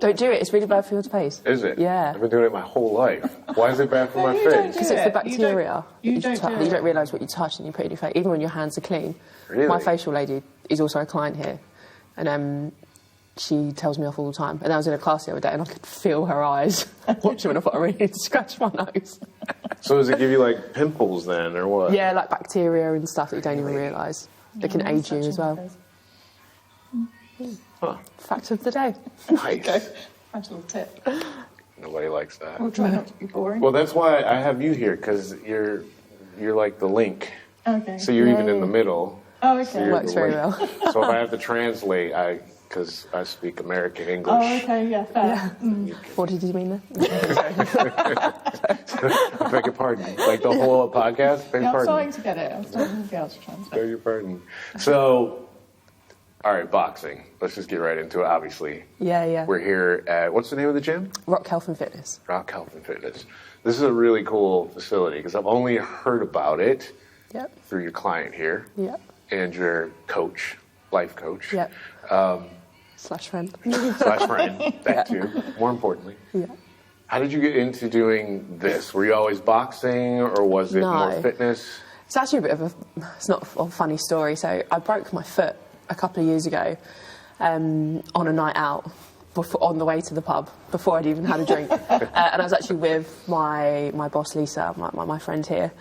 Don't do it. It's really bad for your face. Is it? Yeah. I've been doing it my whole life. Why is it bad for my face? Because it's the bacteria. You don't realise what you touch and you put it in your face, even when your hands are clean. Really? My facial lady is also a client here, and she tells me off all the time. And I was in a class the other day and I could feel her eyes watching when I thought I really need to scratch my nose. So does it give you, like, pimples then, or what? Yeah, like bacteria and stuff that you don't even realise. They can age you as well. Huh. Fact of the day. Nice. Nice little tip. Nobody likes that. We'll try not to be boring. Well, that's why I have you here, because you're like the link. Okay. So you're even in the middle. Oh, okay. So Works very well. So if I have to translate, because I speak American English. Oh, okay, yeah, fair. Yeah. What did you mean there? I beg your pardon. Like the whole podcast? Beg your Yeah, I'm pardon. starting to get it. I'm starting to be able to translate. Beg your pardon. So, all right, boxing. Let's just get right into it, obviously. Yeah. We're here at, what's the name of the gym? Rock Health and Fitness. Rock Health and Fitness. This is a really cool facility, because I've only heard about it through your client here. Yep. And your coach, life coach. Yep. Slash friend. Slash friend, that too, more importantly. Yeah. How did you get into doing this? Were you always boxing, or was it more fitness? It's actually a bit of it's not a funny story. So I broke my foot a couple of years ago on a night out on the way to the pub before I'd even had a drink. And I was actually with my boss, Lisa, my friend here,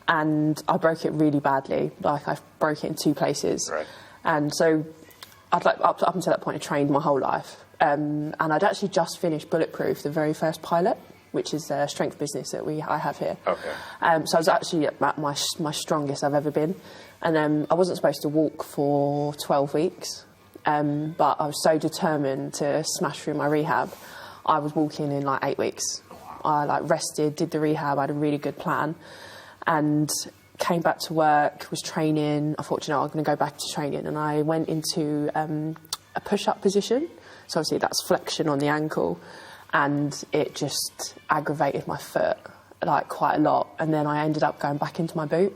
and I broke it really badly. Like, I broke it in 2 places. Right. And so I'd up until that point, I trained my whole life. And I'd actually just finished Bulletproof, the very first pilot, which is a strength business that I have here. Okay. So I was actually at my strongest I've ever been. And I wasn't supposed to walk for 12 weeks, but I was so determined to smash through my rehab. I was walking in like 8 weeks. I rested, did the rehab, I had a really good plan, and came back to work, was training. I thought, I'm going to go back to training, and I went into a push-up position. So obviously that's flexion on the ankle, and it just aggravated my foot like quite a lot. And then I ended up going back into my boot,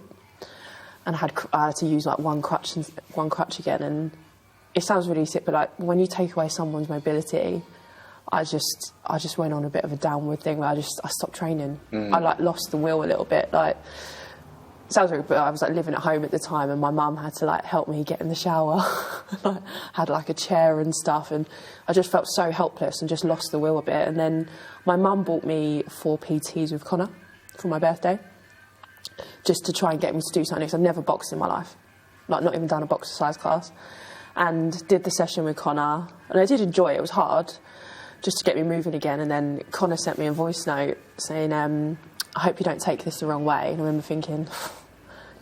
and I had to use like one crutch again. And it sounds really sick, but like when you take away someone's mobility, I just went on a bit of a downward thing where I stopped training. I lost the will a little bit. Like, it sounds weird, but I was living at home at the time, and my mum had to help me get in the shower. I had a chair and stuff, and I just felt so helpless and just lost the will a bit. And then my mum bought me 4 PTs with Connor for my birthday, just to try and get me to do something, because I've never boxed in my life, not even done a boxercise class, and did the session with Connor, and I did enjoy it. It was hard, just to get me moving again. And then Connor sent me a voice note saying, I hope you don't take this the wrong way. And I remember thinking,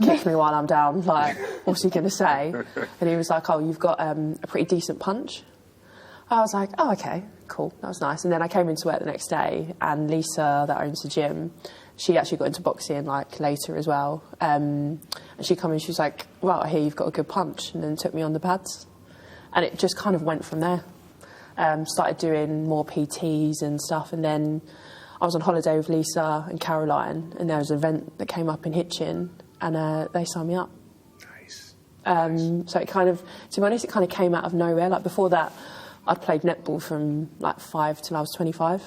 kick me while I'm down, what's he going to say? And he was like, oh, you've got a pretty decent punch. I was like, oh, okay, cool, that was nice. And then I came into work the next day, and Lisa, that owns the gym, she actually got into boxing later as well. And she came in, she was like, well, I hear you've got a good punch, and then took me on the pads. And it just kind of went from there. Started doing more PTs and stuff, and then I was on holiday with Lisa and Caroline, and there was an event that came up in Hitchin, and they signed me up. Nice. So it kind of, to be honest, it kind of came out of nowhere. Before that, I'd played netball from 5 till I was 25.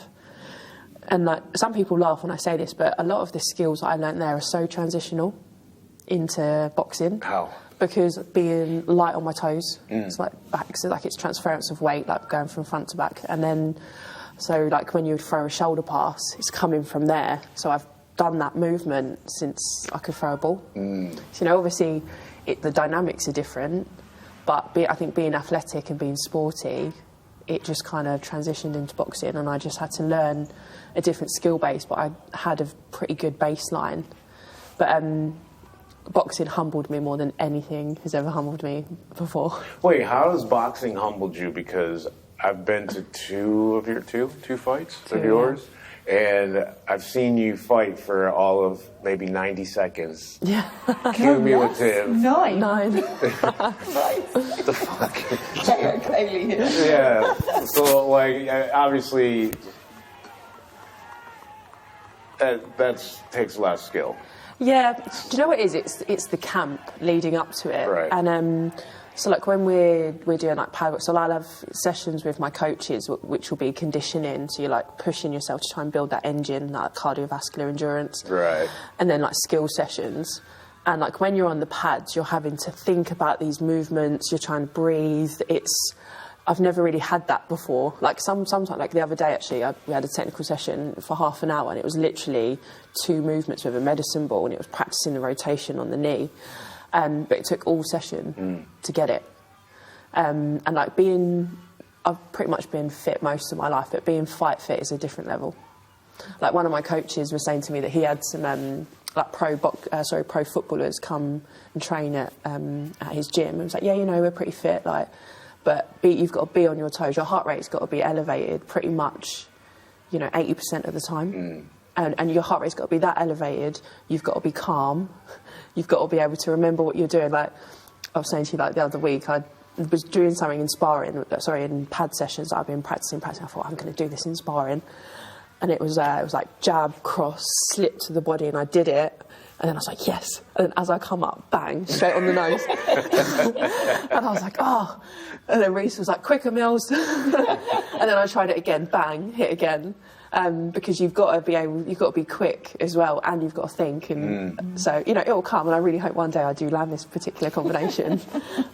And some people laugh when I say this, but a lot of the skills that I learnt there are so transitional into boxing. How? Because being light on my toes, it's back, so it's transference of weight, going from front to back. And then, so when you would throw a shoulder pass, it's coming from there. So I've done that movement since I could throw a ball. So, obviously, the dynamics are different, but I think being athletic and being sporty, it just kind of transitioned into boxing, and I just had to learn a different skill base, but I had a pretty good baseline. But boxing humbled me more than anything has ever humbled me before. Wait, how has boxing humbled you? Because I've been to two fights of yours, and I've seen you fight for all of maybe 90 seconds. Yeah. Cumulative. Nine. The fuck? Kayleigh here. Yeah. So, obviously, that takes a lot of skill. Yeah. Do you know what it is? It's the camp leading up to it. Right. And So like when we're doing like pad work, so I'll have sessions with my coaches, which will be conditioning. So you're like pushing yourself to try and build that engine, like cardiovascular endurance. Right. And then like skill sessions. And like when you're on the pads, you're having to think about these movements. You're trying to breathe. I've never really had that before. Like sometimes, like the other day actually, we had a technical session for half an hour, and it was literally 2 movements with a medicine ball, and it was practicing the rotation on the knee. But it took all session to get it. And like I've pretty much been fit most of my life, but being fight fit is a different level. Like one of my coaches was saying to me that he had some like pro footballers come and train at his gym. And he was like, yeah, you know, we're pretty fit, like, but you've got to be on your toes. Your heart rate's got to be elevated pretty much, you know, 80% of the time. And your heart rate's got to be that elevated. You've got to be calm. You've got to be able to remember what you're doing. Like I was saying to you, like the other week, I was doing something in pad sessions that I've been practicing. I thought, I'm going to do this in sparring. And it was like jab, cross, slip to the body, and I did it. And then I was like, yes. And then as I come up, bang, straight on the nose. And I was like, oh. And then Reese was like, quicker, Mills. And then I tried it again, bang, hit again. Because you've got to be quick as well, and you've got to think. And so, you know, it'll come. And I really hope one day I do land this particular combination.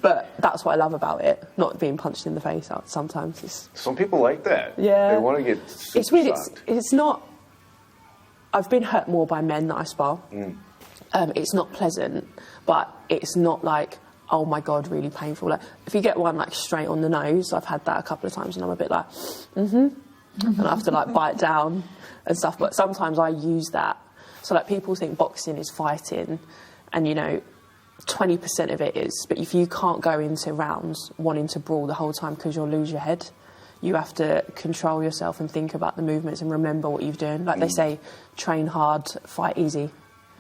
But that's what I love about it, not being punched in the face sometimes. Some people like that. Yeah. They want to get It's weird. It's not... I've been hurt more by men that I spar. It's not pleasant, but it's not like, oh my God, really painful. Like if you get one like straight on the nose, I've had that a couple of times, and I'm a bit like, and I have to like bite down and stuff. But sometimes I use that. So like people think boxing is fighting, and you know, 20% of it is. But if you can't go into rounds wanting to brawl the whole time because you'll lose your head, you have to control yourself and think about the movements and remember what you're doing. Like they say, train hard, fight easy.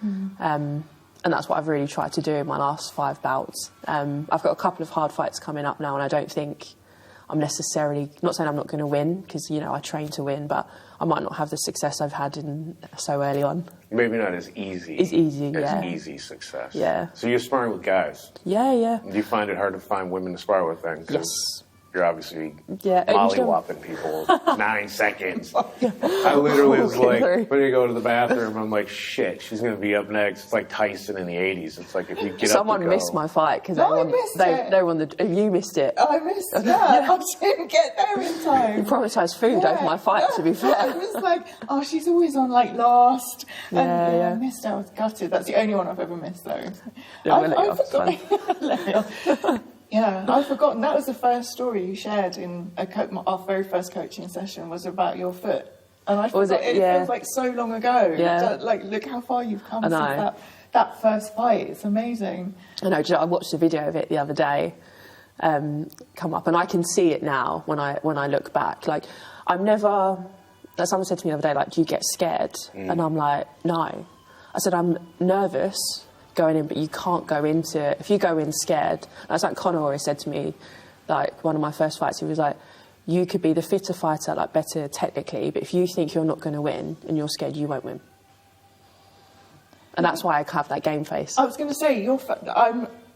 And that's what I've really tried to do in my last 5 bouts. I've got a couple of hard fights coming up now, and I don't think I'm necessarily... Not saying I'm not going to win, because, you know, I train to win, but I might not have the success I've had so early on. Maybe not as easy. It's easy, yeah. As easy success. Yeah. So you're sparring with guys? Yeah. Do you find it hard to find women to spar with then? Yes. You're obviously mollywopping molly-whopping people 9 seconds. I literally was like, when you go to the bathroom, I'm like, shit, she's going to be up next. It's like Tyson in the 80s. It's like if you get Someone up to go. missed my fight because they were on the... You missed it. I missed that. I didn't get there in time. You prioritised food over my fight, to be fair. I was like, oh, she's always on like last. Yeah. I missed it. I was gutted. That's the only one I've ever missed, though. Yeah, we'll let you off, it's fine. Let me off. Yeah, I've forgotten. That was the first story you shared in our very first coaching session, was about your foot. And I forgot, it feels like so long ago. Yeah. Like, look how far you've come since that first fight. It's amazing. I know. I watched a video of it the other day come up, and I can see it now when I look back. Like, I'm never... Like someone said to me the other day, like, do you get scared? And I'm like, no. I said, I'm nervous going in, but you can't go into... If you go in scared... That's like Conor always said to me, like, one of my first fights, he was like, you could be the fitter fighter, like, better technically, but if you think you're not going to win and you're scared, you won't win. And that's why I have that game face. I was going to say,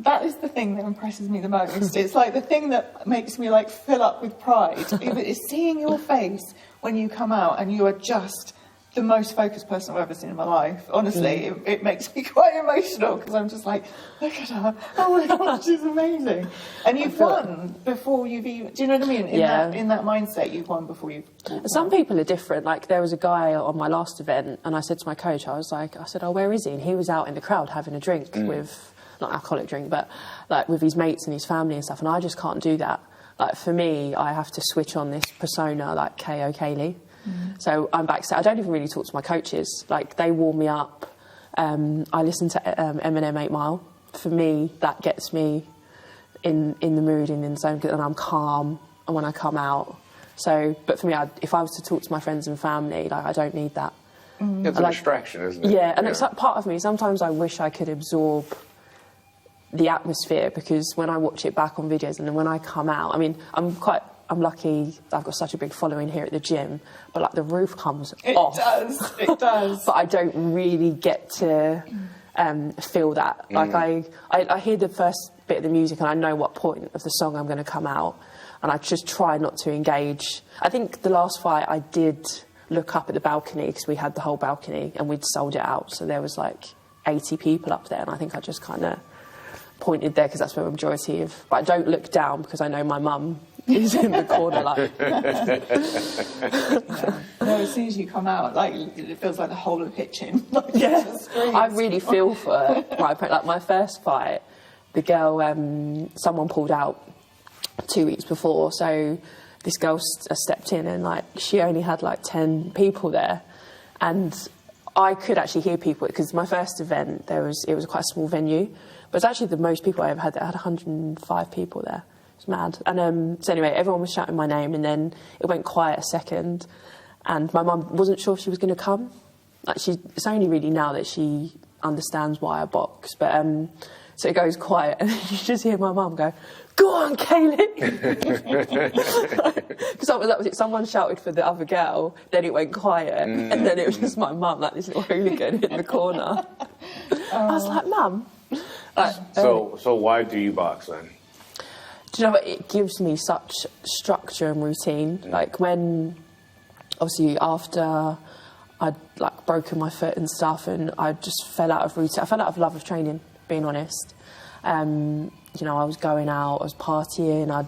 that is the thing that impresses me the most. It's like the thing that makes me, like, fill up with pride. It's seeing your face when you come out and you are just... the most focused person I've ever seen in my life. Honestly, it makes me quite emotional because I'm just like, look at her. Oh my God, she's amazing. And you've won before you've even... Do you know what I mean? In that mindset, you've won before you've... Some people are different. Like, there was a guy on my last event, and I said to my coach, I said, oh, where is he? And he was out in the crowd having a drink with... Not alcoholic drink, but like with his mates and his family and stuff. And I just can't do that. Like, for me, I have to switch on this persona, like Kayleigh. So I'm backstage. I don't even really talk to my coaches. Like, they warm me up. I listen to Eminem 8 Mile. For me, that gets me in the mood and in the zone, and I'm calm. And when I come out, but for me, if I was to talk to my friends and family, like, I don't need that. It's a distraction, isn't it? Yeah, and it's like part of me. Sometimes I wish I could absorb the atmosphere, because when I watch it back on videos and then when I come out, I mean, I'm lucky, I've got such a big following here at the gym, but like the roof comes off. It does. But I don't really get to feel that. Like I hear the first bit of the music and I know what point of the song I'm going to come out, and I just try not to engage. I think the last fight I did look up at the balcony because we had the whole balcony and we'd sold it out, so there was like 80 people up there, and I think I just kind of pointed there because that's where the majority of... But I don't look down because I know my mum is in the corner, like... No, as soon as you come out, like, it feels like the whole of pitching. Like, I really feel for my first fight, the girl, someone pulled out 2 weeks before, so this girl stepped in and, like, she only had, like, 10 people there, and I could actually hear people, because my first event, it was quite a small venue, but it's actually the most people I ever had. I had 105 people there. It was mad. And so anyway, everyone was shouting my name, and then it went quiet a second, and my mum wasn't sure if she was going to come. Like, it's only really now that she understands why I box, but so it goes quiet, and you just hear my mum go, "Go on, Kayleigh!" Because that was it. Someone shouted for the other girl, then it went quiet, and then it was just my mum, like this little hooligan in the corner. I was like, "Mum." So why do you box then? Do you know what? It gives me such structure and routine. Like, when, obviously, after I'd, like, broken my foot and stuff, and I just fell out of routine. I fell out of love of training, being honest. You know, I was going out, I was partying, I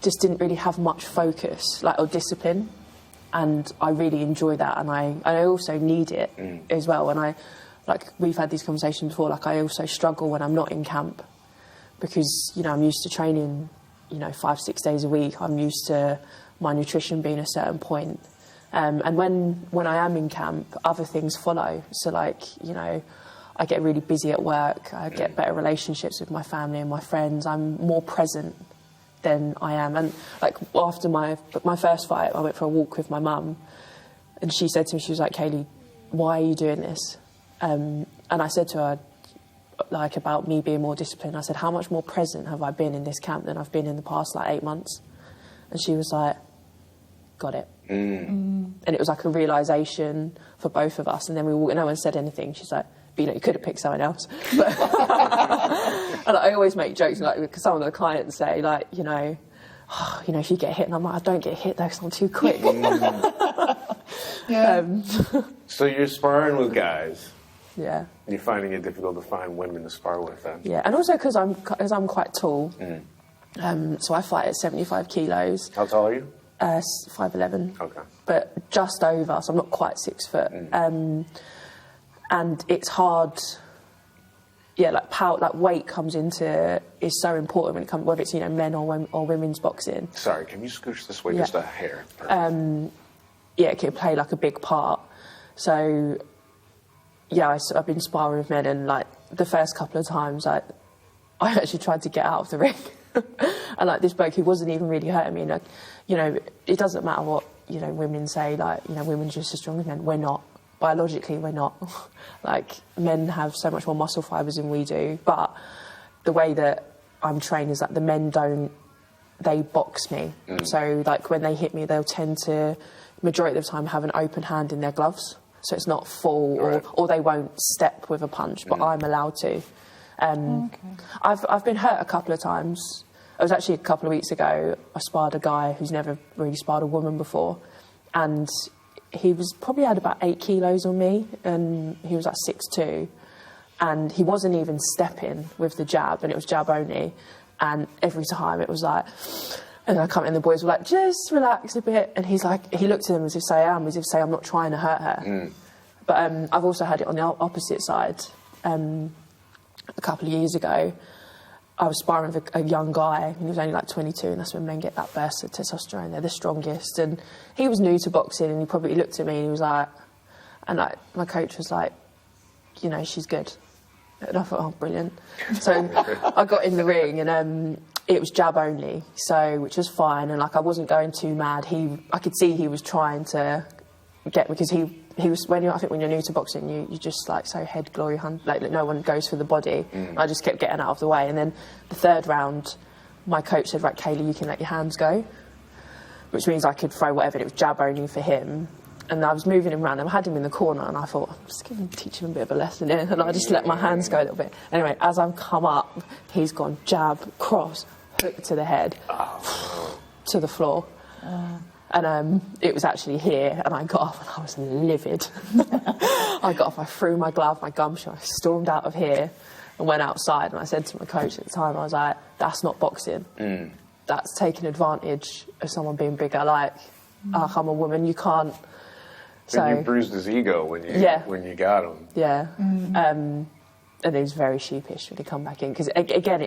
just didn't really have much focus, like, or discipline, and I really enjoy that, and I also need it as well. And we've had these conversations before, like, I also struggle when I'm not in camp, because, you know, I'm used to training, you know, 5-6 days a week. I'm used to my nutrition being a certain point. And when I am in camp, other things follow. So, like, you know, I get really busy at work. I get better relationships with my family and my friends. I'm more present than I am. And, like, after my first fight, I went for a walk with my mum, and she said to me, she was like, "Kayleigh, why are you doing this?" And I said to her, like, about me being more disciplined. I said, "How much more present have I been in this camp than I've been in the past, like, 8 months?" And she was like, "Got it." And it was like a realisation for both of us. And then no one said anything. She's like, "But, you know, you could have picked someone else." But and I always make jokes, like, because some of the clients say, like, you know, "Oh, you know, if you get hit," and I'm like, "I don't get hit though, because I'm too quick." So you're sparring with guys. Yeah. You're finding it difficult to find women to spar with then? Yeah, and also because I'm quite tall. So I fight at 75 kilos. How tall are you? 5'11". Okay. But just over, so I'm not quite 6 foot. And it's hard. Yeah, like power, like weight is so important when it comes, whether it's, you know, men or women's boxing. Sorry, can you scooch this way just a hair? Yeah, it can play, like, a big part. So, yeah, I've been sparring with men, and, like, the first couple of times, like, I actually tried to get out of the ring. And, like, this bloke, he wasn't even really hurting me. Like, you know, it doesn't matter what, you know, women say, like, you know, women are just as strong as men. We're not. Biologically, we're not. Like, men have so much more muscle fibres than we do. But the way that I'm trained is that the men they box me. So, like, when they hit me, they'll tend to, majority of the time, have an open hand in their gloves. So it's not full, or they won't step with a punch, but I'm allowed to. I've been hurt a couple of times. It was actually a couple of weeks ago. I sparred a guy who's never really sparred a woman before, and he probably had about 8 kilos on me, and he was like 6'2", and he wasn't even stepping with the jab, and it was jab only, and every time it was like, and I come in, the boys were like, "Just relax a bit," and he's like, he looked at them as if to say I'm not trying to hurt her. But I've also had it on the opposite side. A couple of years ago, I was sparring with a young guy, and he was only like 22, and that's when men get that burst of testosterone. They're the strongest, and he was new to boxing, and he probably looked at me and he was like, and like my coach was like, "You know, she's good." And I thought, "Oh, brilliant." So I got in the ring, and it was jab only, so, which was fine, and, like, I wasn't going too mad. I could see he was trying to get me, because he was, I think when you're new to boxing, you just, like, so head glory hunt, like no one goes for the body. I just kept getting out of the way, and then the third round, my coach said, "Right, Kayleigh, you can let your hands go," which means I could throw whatever, and it was jab only for him. and I was moving him around. I had him in the corner, and I thought, I'm just going to teach him a bit of a lesson here. And I just let my hands go a little bit. Anyway, as I've come up, he's gone jab, cross, hook to the head, to the floor. And it was actually here, and I got off, and I was livid. I got off, I threw my glove, my gum shot, I stormed out of here and went outside, and I said to my coach at the time, I was like, that's not boxing. That's taking advantage of someone being bigger. Like, I'm a woman, you can't... So you bruised his ego when you got him. Yeah. And he was very sheepish when he come back in. Because, again,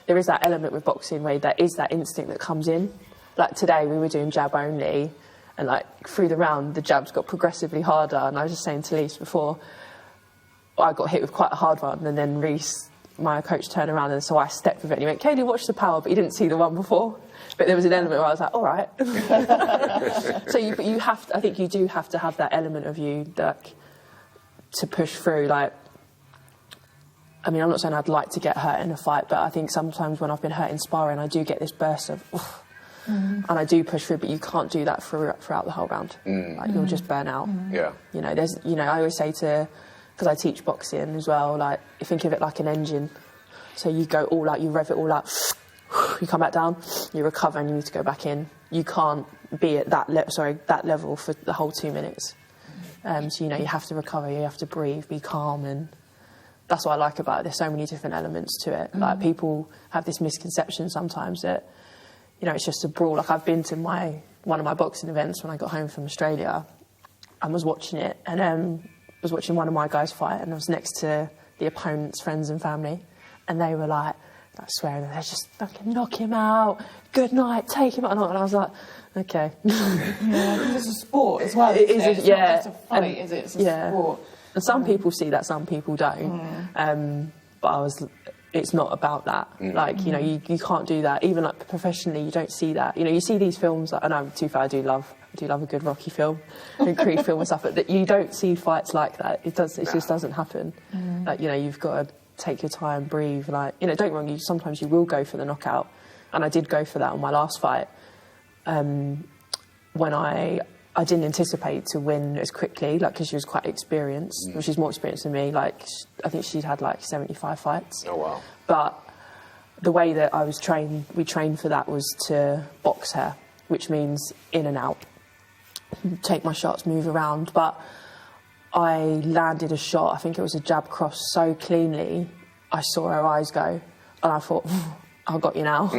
there is that element with boxing where there is that instinct that comes in. Like, today we were doing jab only, and, like, through the round, the jabs got progressively harder. And I was just saying to Lise before, I got hit with quite a hard one, and then Reece, my coach, turned around, and so I stepped with it, and he went, Kayleigh, watch the power, but he didn't see the one before. But there was an element where I was like, all right. So you have to, I think you do have to have that element of you that to push through. Like, I mean, I'm not saying I'd like to get hurt in a fight, but I think sometimes when I've been hurt in sparring, I do get this burst of, oof, and I do push through, but you can't do that throughout the whole round. Like, you'll just burn out. Yeah. You know, I always say because I teach boxing as well, like, you think of it like an engine. So you go all out, you rev it all out, you come back down, you recover, and you need to go back in. You can't be at that level for the whole 2 minutes. So, you know, you have to recover, you have to breathe, be calm, and that's what I like about it. There's so many different elements to it. Like, people have this misconception sometimes that, you know, it's just a brawl. Like, I've been to one of my boxing events when I got home from Australia, and was watching it, and was watching one of my guys fight, and I was next to the opponent's friends and family, and they were like swearing, they're just fucking knock him out, good night, take him out, and I was like, okay. Yeah, because it's a sport as well. It is, it's not just a fight, is it? It's a sport. And some people see that, some people don't. But it's not about that. Like, you know, you can't do that. Even like professionally, you don't see that. You know, you see these films, and I'm too far, I do love a good Rocky film and Creed film and stuff, but that you don't see fights like that. It just doesn't happen. Like, you know, you've got to take your time, breathe. Like, you know, don't get me wrong, sometimes you will go for the knockout, and I did go for that on my last fight. When I didn't anticipate to win as quickly, like, because she was quite experienced. Well, she's more experienced than me. Like, I think she'd had like 75 fights. Oh, wow. But the way that we trained for that was to box her, which means in and out, take my shots, move around. But I landed a shot, I think it was a jab cross, so cleanly, I saw her eyes go, and I thought, I've got you now.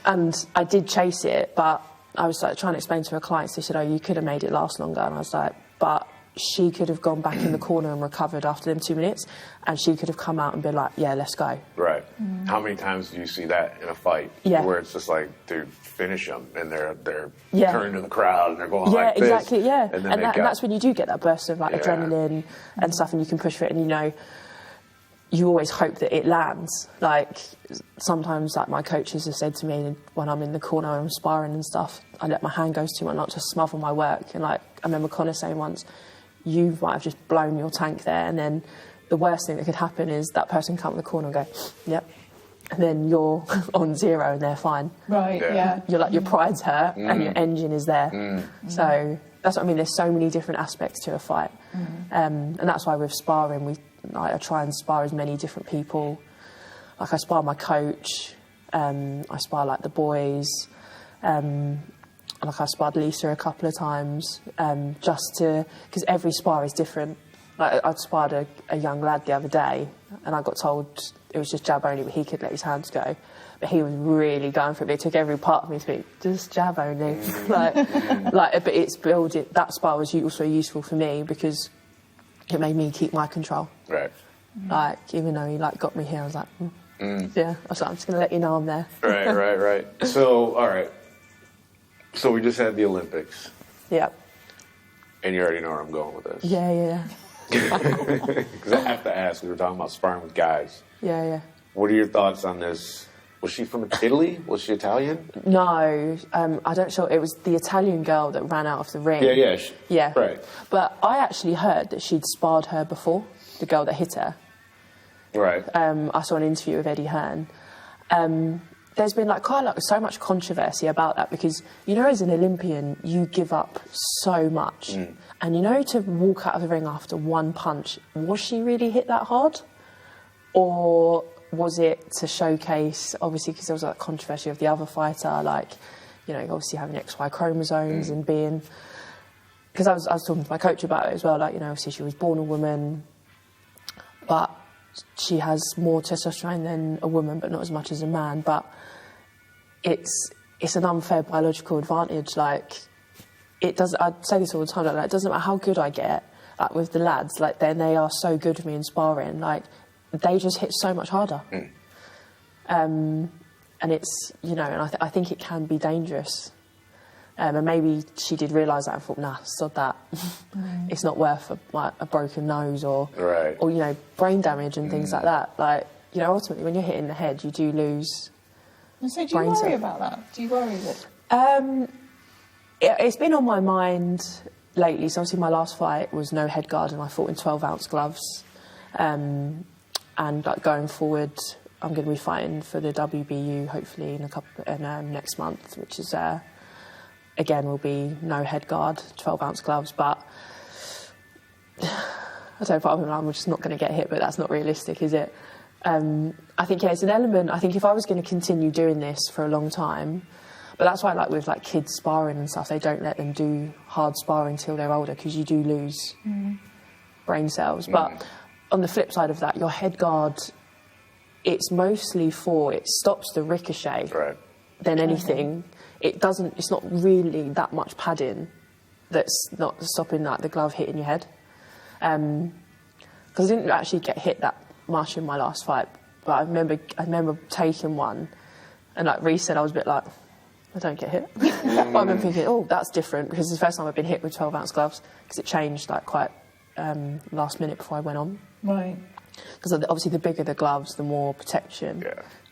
And I did chase it, but I was like trying to explain to her clients, they said, oh, you could have made it last longer. And I was like, but she could have gone back in the corner and recovered after them 2 minutes, and she could have come out and been like, yeah, let's go. Right. How many times do you see that in a fight? Yeah. Where it's just like, dude, finish them, and they're turning to the crowd and they're going like this. Exactly, yeah. And that's when you do get that burst of like adrenaline and stuff, and you can push for it, and you know, you always hope that it lands. Like, sometimes, like, my coaches have said to me when I'm in the corner and I'm sparring and stuff, I let my hand go too much, not to smother my work. And, like, I remember Connor saying once, you might have just blown your tank there, and then the worst thing that could happen is that person come in the corner and go, yep. And then you're on zero and they're fine. Right, yeah. You're like, your pride's hurt and your engine is there. So that's what I mean, there's so many different aspects to a fight. And that's why with sparring, I try and spar as many different people. Like, I spar my coach, I spar like the boys, like I sparred Lisa a couple of times, because every spar is different. Like, I'd sparred a young lad the other day, and I got told it was just jab only, but he could let his hands go. But he was really going for it. It took every part of me to be just jab only. But it's building. That spar was also useful for me because it made me keep my control. Right. Like, even though he like got me here, I was like, yeah. I was like, I'm just going to let you know I'm there. Right. So, all right. So we just had the Olympics. Yeah. And you already know where I'm going with this. Yeah. Because I have to ask, we were talking about sparring with guys. Yeah. What are your thoughts on this? Was she from Italy? Was she Italian? No, I don't sure. It was the Italian girl that ran out of the ring. Yeah. Right. But I actually heard that she'd sparred her before, the girl that hit her. Right. I saw an interview with Eddie Hearn. there's been like quite so much controversy about that because, you know, as an Olympian, you give up so much. And, you know, to walk out of the ring after one punch, was she really hit that hard? Or was it to showcase, obviously, because there was like controversy of the other fighter, like, you know, obviously having XY chromosomes and being... Because I was talking to my coach about it as well, like, you know, obviously she was born a woman, but she has more testosterone than a woman, but not as much as a man. But it's an unfair biological advantage. Like, it does. I say this all the time. Like, it doesn't matter how good I get. Like with the lads, like then they are so good with me in sparring. Like they just hit so much harder. And it's, you know, and I think it can be dangerous. And maybe she did realise that and thought, nah, sod that. It's not worth a broken nose or, you know, brain damage and things like that. Like, you know, ultimately, when you're hit in the head, you do lose. And so, do you worry about that? Do you worry that? It's been on my mind lately. So, obviously, my last fight was no head guard, and I fought in 12-ounce gloves. And like going forward, I'm going to be fighting for the WBU hopefully in next month, which is. Again, will be no head guard, 12-ounce gloves, but I don't know, I'm just not going to get hit, but that's not realistic, is it? I think, yeah, it's an element. I think if I was going to continue doing this for a long time, but that's why, like, with, like, kids sparring and stuff, they don't let them do hard sparring until they're older, because you do lose brain cells. But on the flip side of that, your head guard, it's mostly it stops the ricochet than anything. It's not really that much padding that's not stopping like the glove hitting your head. Because I didn't actually get hit that much in my last fight, but I remember taking one, and like Reece said, I was a bit like, I don't get hit. But I remember thinking, oh, that's different, because it's the first time I've been hit with 12-ounce gloves, because it changed like quite last minute before I went on. Right. Because obviously the bigger the gloves, the more protection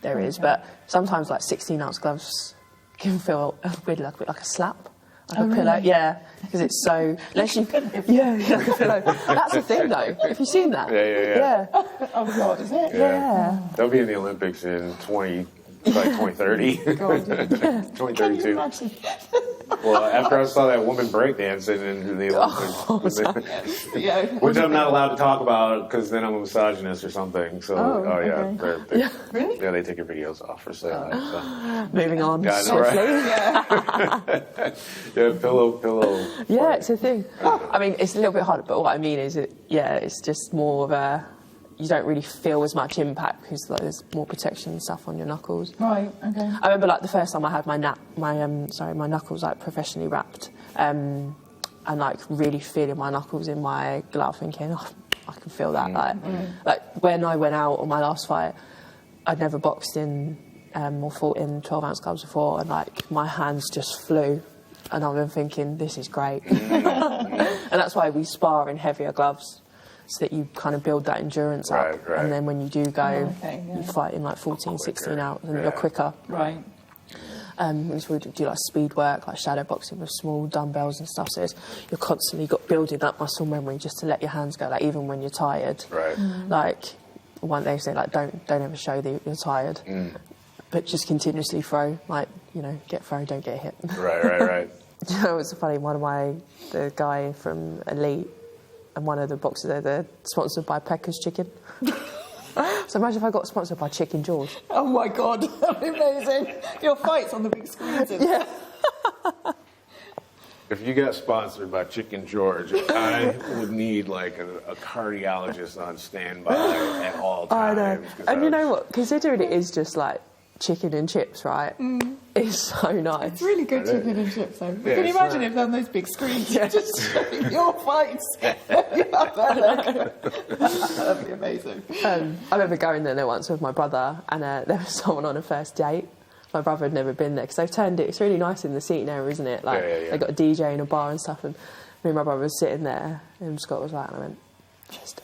there is. But sometimes like 16-ounce gloves can feel really like a slap, like a pillow. Yeah, because it's so. Unless you, like a pillow. That's the thing, though. Have you seen that? Yeah. Oh God, is it? Yeah. They'll be in the Olympics in 2030. 2032. Well, after I saw that woman breakdancing in the Olympics, which I'm not allowed to talk about because then I'm a misogynist or something. So, Really? Yeah, they take your videos off for saying that. So. Moving on. Yeah, right? Yeah, pillow. Yeah, it's a thing. I mean, it's a little bit harder, but what I mean is, it's just more of a. You don't really feel as much impact because like, there's more protection and stuff on your knuckles. Right. Okay. I remember like the first time I had my knuckles like professionally wrapped, and like really feeling my knuckles in my glove, thinking, oh, I can feel that. Like when I went out on my last fight, I'd never boxed in or fought in 12-ounce gloves before, and like my hands just flew, and I've been thinking, this is great. And that's why we spar in heavier gloves, so that you kind of build that endurance up. Right. And then when you do go, you fight in like 14, 16 out, and you're quicker. Right. So we do like speed work, like shadow boxing with small dumbbells and stuff. So you're constantly building that muscle memory just to let your hands go, like even when you're tired. Right. Like one they say, like don't ever show that you're tired, but just continuously throw. Like, you know, get throw, don't get hit. Right. You know, it's funny. The guy from Elite. And one of the boxes, they're sponsored by Pecker's Chicken. So imagine if I got sponsored by Chicken George. Oh my God, that'd be amazing. Your fight's on the big screens. Yeah. If you got sponsored by Chicken George, I would need like a cardiologist on standby at all times. I know. And you know what? Considering it is just like chicken and chips, right? It's so nice. It's really good chicken and chips, though. Can you imagine if on those big screens, just showing your fights? That'd be amazing. I remember going there once with my brother, and there was someone on a first date. My brother had never been there because they've turned it. It's really nice in the seating area, isn't it? Like they got a DJ and a bar and stuff. And me and my brother was sitting there, and Scott was like, and I went, "Just."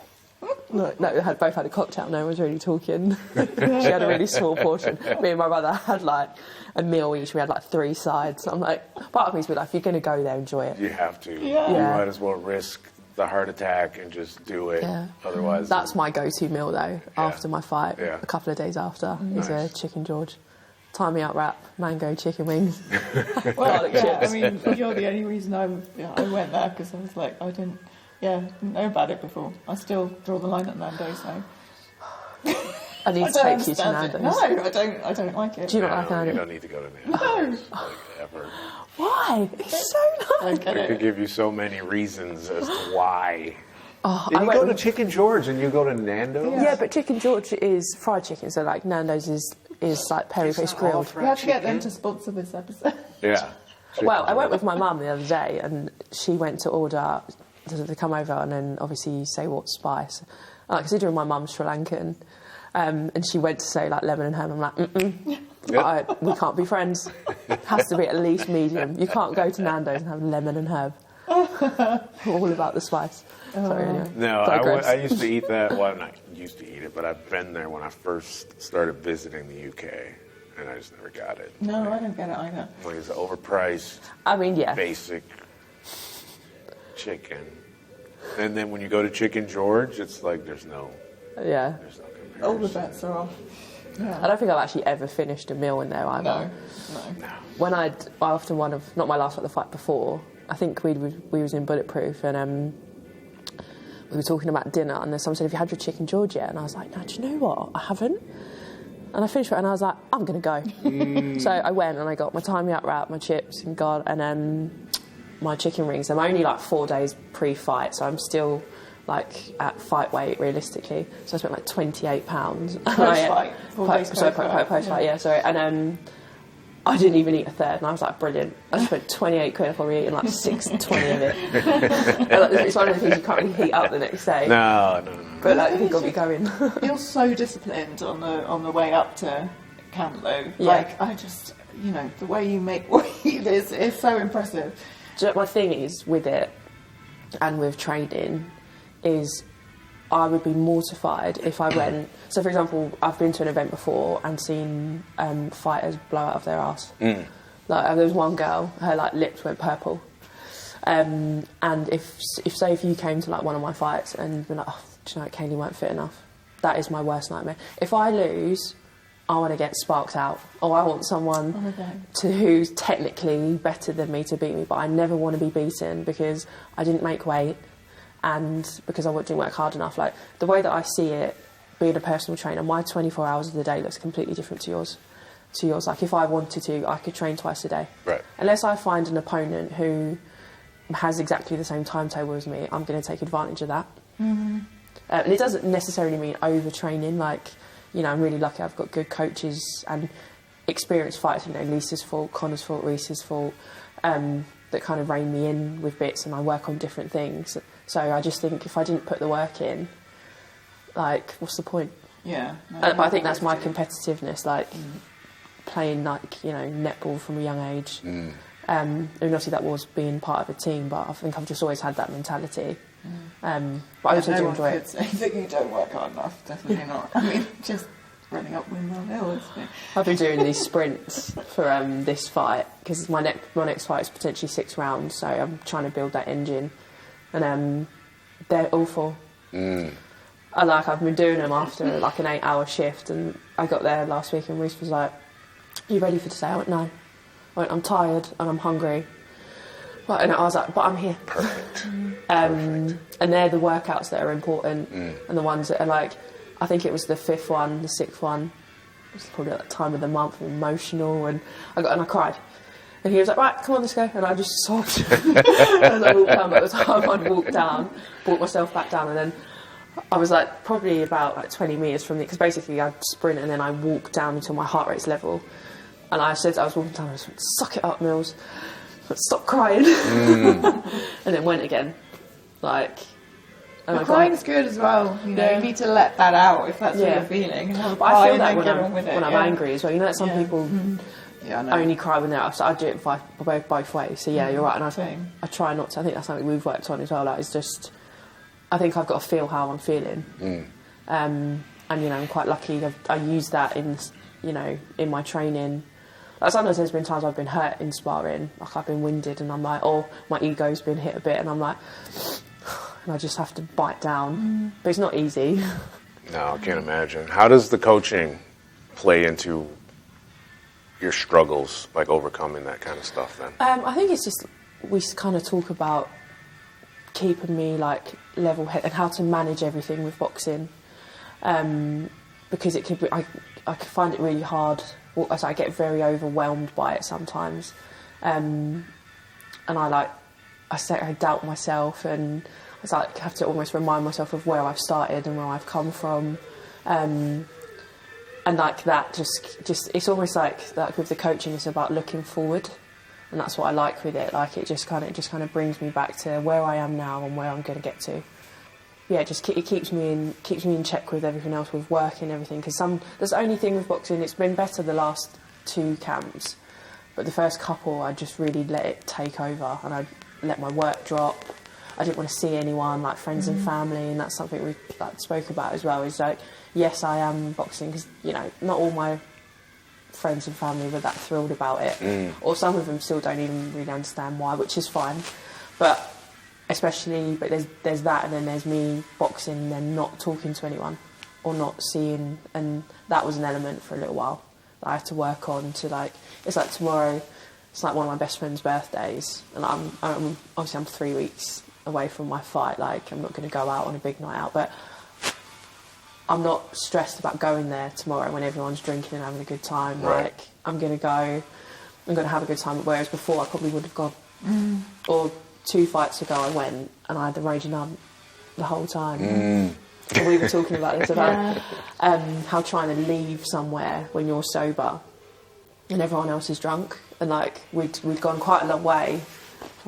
No, we both had a cocktail. No one was really talking. She had a really small portion. Me and my brother had like a meal each. We had like 3 sides. I'm like, part of me's like, if you're going to go there, enjoy it. You have to. Yeah. You might as well risk the heart attack and just do it. Yeah. Otherwise, that's my go-to meal though. After my fight, a couple of days after, is a Chicken George. Tie me up wrap, mango chicken wings. Well, yeah, I mean, you're the only reason I went there, because I was like, I didn't know about it before. I still draw the line at Nando's now. I need to take you to Nando's. No, I don't like it. Do you not like Nando's? You don't need to go to Nando's. No. Like, ever. Why? It's so nice. I could give you so many reasons as to why. Oh, Did you go to Chicken George and you go to Nando's? Yeah, but Chicken George is fried chicken, so like Nando's is like peri-fish grilled. We have to get them to sponsor this episode. Yeah. Well, I went with my mum the other day, and she went to order to come over, and then obviously you say what spice. Considering my mum's Sri Lankan, and she went to say like lemon and herb. I'm like, Yep. we can't be friends. It has to be at least medium. You can't go to Nando's and have lemon and herb. All about the spice. Sorry, anyway. No, I used to eat that. Well, I'm not used to eat it, but I've been there when I first started visiting the UK, and I just never got it. No, I don't get it either. Like, it's overpriced. I mean, yeah. Basic chicken. And then when you go to Chicken George, it's like there's no comparison. All the bets are off. Yeah. I don't think I've actually ever finished a meal in there either. No. When after one of, not my last, but the fight before, I think we was in Bulletproof, and we were talking about dinner, and then someone said, have you had your Chicken George yet? And I was like, no, do you know what? I haven't. And I finished it, and I was like, I'm going to go. So I went, and I got my Tie-Me-Up wrap, my chips, and my chicken rings. I'm only like 4 days pre-fight, so I'm still like at fight weight realistically. So I spent like £28. Post-fight. Post-fight, yeah, sorry. And I didn't even eat a third, and I was like, brilliant. I spent 28 quid, I've probably eaten like 6.20 of it. It's one of the things you can't really heat up the next day. No. But like, you've got to be going. You're so disciplined on the way up to camp, though. Yeah. Like, I just, the way you make weight is so impressive. Do you know what my thing is with it, and with training, is I would be mortified if I went. So, for example, I've been to an event before and seen fighters blow out of their ass. Like, there was one girl, her like lips went purple. And if you came to like one of my fights and been like, oh, do you know, Kayleigh weren't fit enough, that is my worst nightmare. If I lose, I want to get sparked out, or I want someone who's technically better than me to beat me, but I never want to be beaten because I didn't make weight. And because I didn't work hard enough. Like, the way that I see it, being a personal trainer, my 24 hours of the day looks completely different to yours. Like, if I wanted to, I could train twice a day. Right. Unless I find an opponent who has exactly the same timetable as me, I'm going to take advantage of that. Mm-hmm. And it doesn't necessarily mean overtraining. Like, I'm really lucky I've got good coaches and experienced fighters. Lisa's fault, Connor's fault, Reese's fault, that kind of rein me in with bits, and I work on different things. So I just think if I didn't put the work in, like, what's the point? Yeah. No, but I think that's my competitiveness, like playing like, netball from a young age. And obviously that was being part of a team, but I think I've just always had that mentality. But I also do enjoy it. Could say that you don't work hard enough, definitely not. I mean, just running up Windmill Hill. I've been doing these sprints for this fight, because my next fight is potentially 6 rounds, so I'm trying to build that engine. And they're awful. I've been doing them after like an 8-hour shift, and I got there last week and Reese was like, are you ready for today? I went, no. I went, I'm tired and I'm hungry. And I was like, but I'm here. Perfect. And they're the workouts that are important, and the ones that are like, I think it was the 5th one, the 6th one, it was probably at the time of the month, emotional, and I cried. And he was like, right, come on, let's go. And I just sobbed. As I walked down, by the time I'd walked down, brought myself back down, and then I was like probably about like 20 metres from because basically I'd sprint and then I walked down until my heart rate's level. And I said, I was walking down, I was like, suck it up, Mills. Stop crying. And then went again. Like, and crying's good as well. You need to let that out if that's what you're feeling. But I feel that when I'm angry as well. You know, that some people only cry when they're upset. I do it both ways. So yeah, you're right. And I try not to. I think that's something we've worked on as well. Like, it's just, I think I've got to feel how I'm feeling. And I'm quite lucky. I use that in my training. Like, sometimes there's been times I've been hurt in sparring, like I've been winded, and I'm like, or my ego's been hit a bit, and I'm like, and I just have to bite down. But it's not easy. No, I can't imagine. How does the coaching play into your struggles, like overcoming that kind of stuff then? I think it's just, we kind of talk about keeping me like level head and how to manage everything with boxing, because it could be, I could find it really hard. I get very overwhelmed by it sometimes, and I doubt myself, and I have to almost remind myself of where I've started and where I've come from, and like that just it's almost like with the coaching, it's about looking forward. And that's what I like with it. Like it just kind of brings me back to where I am now and where I'm going to get to. Yeah, it keeps me in check with everything else, with work and everything. Because that's the only thing with boxing. It's been better the last 2 camps, but the first couple I just really let it take over, and I let my work drop. I didn't want to see anyone, like friends and family, and that's something we spoke about as well. Is like, yes, I am boxing because not all my friends and family were that thrilled about it, or some of them still don't even really understand why, which is fine. But there's that, and then there's me boxing and then not talking to anyone or not seeing, and that was an element for a little while that I had to work on. It's like tomorrow, it's like one of my best friend's birthdays, and I'm obviously I'm 3 weeks away from my fight. Like I'm not going to go out on a big night out, but I'm not stressed about going there tomorrow when everyone's drinking and having a good time. Right. Like, I'm going to have a good time, whereas before I probably would have gone. Or 2 fights ago I went and I had the raging ump the whole time. And we were talking about this, about how trying to leave somewhere when you're sober and everyone else is drunk. And like, we'd gone quite a long way.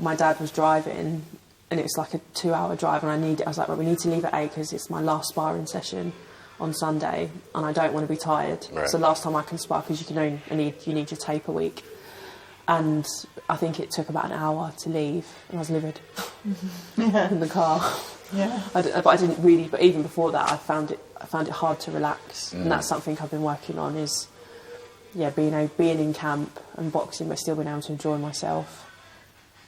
My dad was driving and it was like a 2-hour drive, and I was like, well, we need to leave at 8 because it's my last sparring session on Sunday, and I don't want to be tired. Right. It's the last time I can spar because you need your tape a week. And I think it took about an hour to leave, and I was livid in the car. Yeah. But even before that, I found it hard to relax, and that's something I've been working on. Is being in camp and boxing, but still being able to enjoy myself,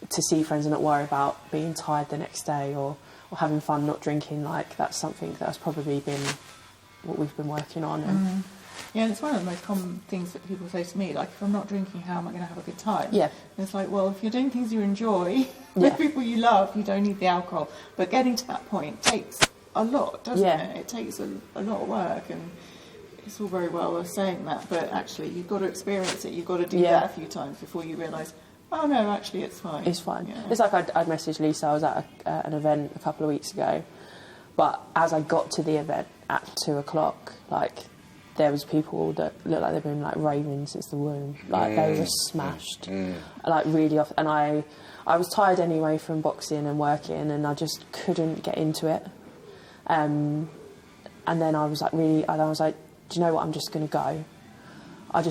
to see friends and not worry about being tired the next day or having fun, not drinking. Like that's something that's probably been what we've been working on. And yeah, and it's one of the most common things that people say to me, like, if I'm not drinking, how am I going to have a good time? Yeah. And it's like, well, if you're doing things you enjoy with Yeah. people you love, you don't need the alcohol. But getting to that point takes a lot, doesn't Yeah. it? It takes a lot of work, and it's all very well saying that, but actually you've got to experience it. You've got to do Yeah. that a few times before you realise, oh no, actually it's fine. It's fine. Yeah. It's like I'd messaged Lisa. I was at an event a couple of weeks ago, but as I got to the event at 2:00, like there was people that looked like they've been like raving since the womb. Like they were smashed, like really off. And I was tired anyway from boxing and working, and I just couldn't get into it. And then I was like, do you know what? I'm just going to go. I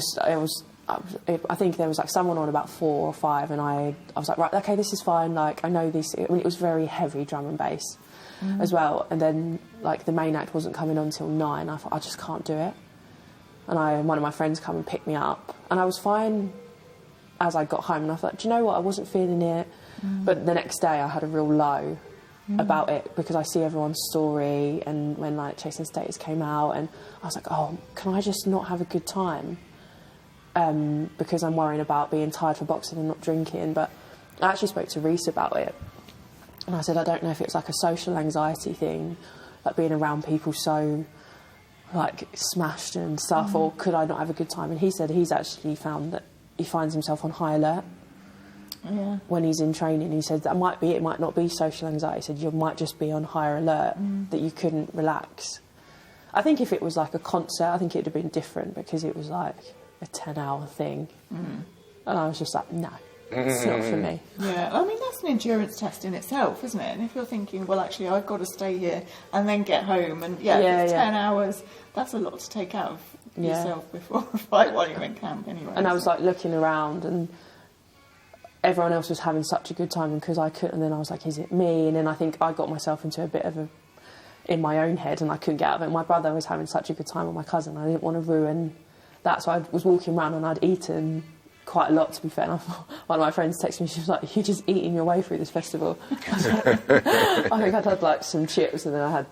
think there was like someone on about 4 or 5, and I was like, right, okay, this is fine. Like I know this. I mean, it was very heavy drum and bass as well. And then like the main act wasn't coming on till 9. I thought I just can't do it. And one of my friends come and picked me up, and I was fine as I got home. And I thought, do you know what? I wasn't feeling it. But the next day I had a real low about it, because I see everyone's story, and when like Chasing Status came out, and I was like, oh, can I just not have a good time? Because I'm worrying about being tired for boxing and not drinking. But I actually spoke to Reese about it, and I said, I don't know if it's like a social anxiety thing, like being around people so like smashed and stuff, or could I not have a good time? And he said he's actually found that he finds himself on high alert when he's in training. He said that it might not be social anxiety. He said you might just be on higher alert, that you couldn't relax. I think if it was like a concert, I think it would have been different, because it was like a 10-hour thing. And I was just like, no, it's not for me. Yeah, I mean, that's an endurance test in itself, isn't it? And if you're thinking, well, actually, I've got to stay here and then get home, and if it's 10 hours, that's a lot to take out of yourself before a fight while you're in camp anyway. And I was like looking around, and everyone else was having such a good time, because I couldn't. And then I was like, is it me? And then I think I got myself into a bit of in my own head, and I couldn't get out of it. My brother was having such a good time with my cousin. I didn't want to ruin that, so I was walking around, and I'd eaten quite a lot, to be fair. And one of my friends texted me, she was like, "You're just eating your way through this festival." I think I'd had like some chips, and then I had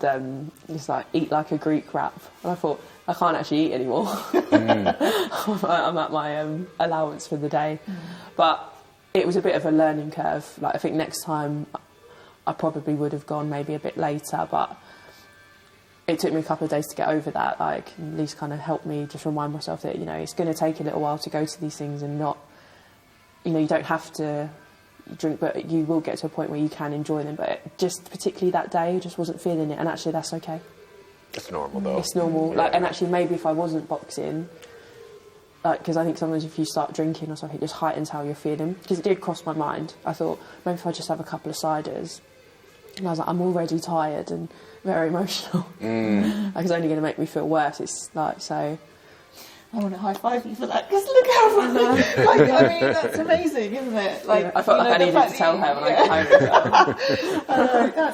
just like eat like a Greek wrap, and I thought, I can't actually eat anymore. I'm at my allowance for the day. But it was a bit of a learning curve. Like, I think next time I probably would have gone maybe a bit later, but it took me a couple of days to get over that. Like, at least kind of helped me just remind myself that, you know, it's going to take a little while to go to these things, and not, you know, you don't have to drink, but you will get to a point where you can enjoy them. But just particularly that day, I just wasn't feeling it, and actually that's okay. It's normal, though. It's normal. Yeah. Like, and actually, maybe if I wasn't boxing, like, because I think sometimes if you start drinking or something, it just heightens how you're feeling. Because it did cross my mind. I thought, maybe if I just have a couple of ciders. And I was like, I'm already tired and very emotional. Like, it's only going to make me feel worse. It's like, so... I want to high five you for that, because look how funny. Like, I mean, that's amazing, isn't it? Like, yeah, I felt like I needed to tell her when I got home.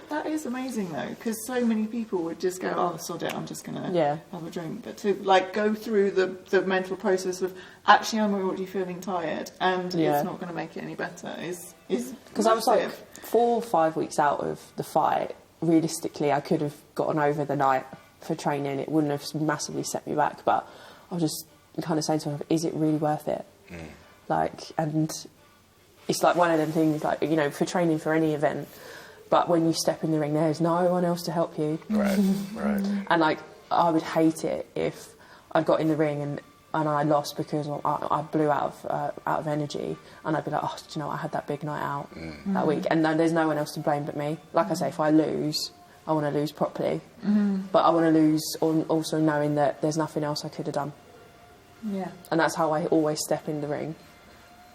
That is amazing, though, because so many people would just go, "Oh, sod it, I'm just going to have a drink." But to like go through the mental process of, actually, I'm already feeling tired, and it's not going to make it any better. Is because I was like 4 or 5 weeks out of the fight. Realistically, I could have gotten over the night for training. It wouldn't have massively set me back, but I was just kind of saying to myself, is it really worth it? Like, and it's like one of them things, like, you know, for training for any event, but when you step in the ring, there's no one else to help you. Right. And like, I would hate it if I got in the ring and I lost because I blew out of energy, and I'd be like, oh, do you know, I had that big night out that week, and there's no one else to blame but me. Like I say, if I lose, I want to lose properly, but I want to lose also knowing that there's nothing else I could have done. Yeah. And that's how I always step in the ring.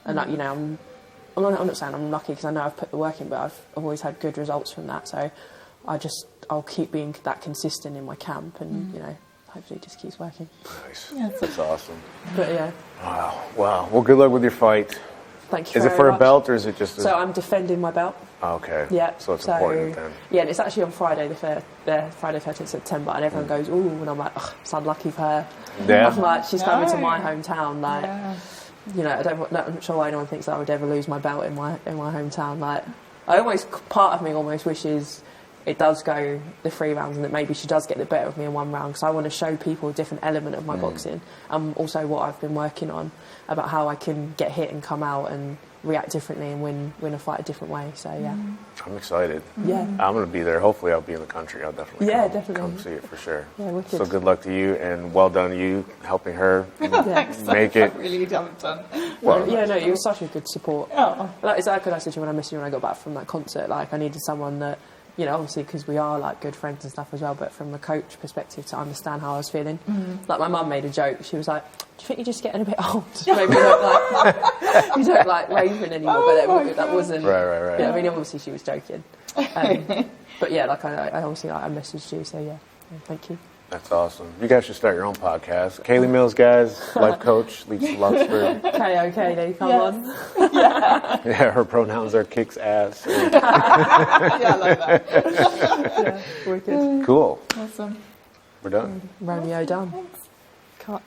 And like, you know, I'm not saying I'm lucky, because I know I've put the work in, but I've always had good results from that. So I'll keep being that consistent in my camp, and you know, hopefully it just keeps working. Nice. Yeah, that's awesome. But yeah. Wow. Well, good luck with your fight. Thank you. Is it for a belt, or is it just? So I'm defending my belt. Okay. Yeah. So it's important then. Yeah, and it's actually on Friday, Friday 13th September, and everyone goes, ooh, and I'm like, oh, it's unlucky for her. Yeah. I'm like, she's coming to my hometown, like, you know, I'm not sure why anyone thinks that I would ever lose my belt in my hometown. Like, part of me almost wishes it does go the 3 rounds, and that maybe she does get the better of me in 1 round, because I want to show people a different element of my boxing, and also what I've been working on about how I can get hit and come out and react differently and win a fight a different way. So yeah, I'm excited. Yeah, I'm going to be there. Hopefully I'll be in the country. I'll definitely come see it for sure. Yeah, wicked. So good luck to you, and well done to you helping her make it. Really done. Well, yeah, no, you were such a good support. Oh. Like, it's like I said to you when I missed you when I got back from that concert, like, I needed someone that, you know, obviously because we are like good friends and stuff as well, but from a coach perspective, to understand how I was feeling. Like, my mum made a joke. She was like, "Do you think you're just getting a bit old? Maybe you don't like raving anymore." But that wasn't. Right. Yeah, I mean, obviously she was joking. But yeah, like I obviously I messaged you, so yeah, thank you. That's awesome. You guys should start your own podcast. Kayleigh Mills, guys, life coach, leads to Luxford. Kayleigh, come on. Yeah, her pronouns are kicks ass. Yeah, I like that. Yeah, wicked. Cool. Awesome. We're done. Romeo done. Thanks. Cut.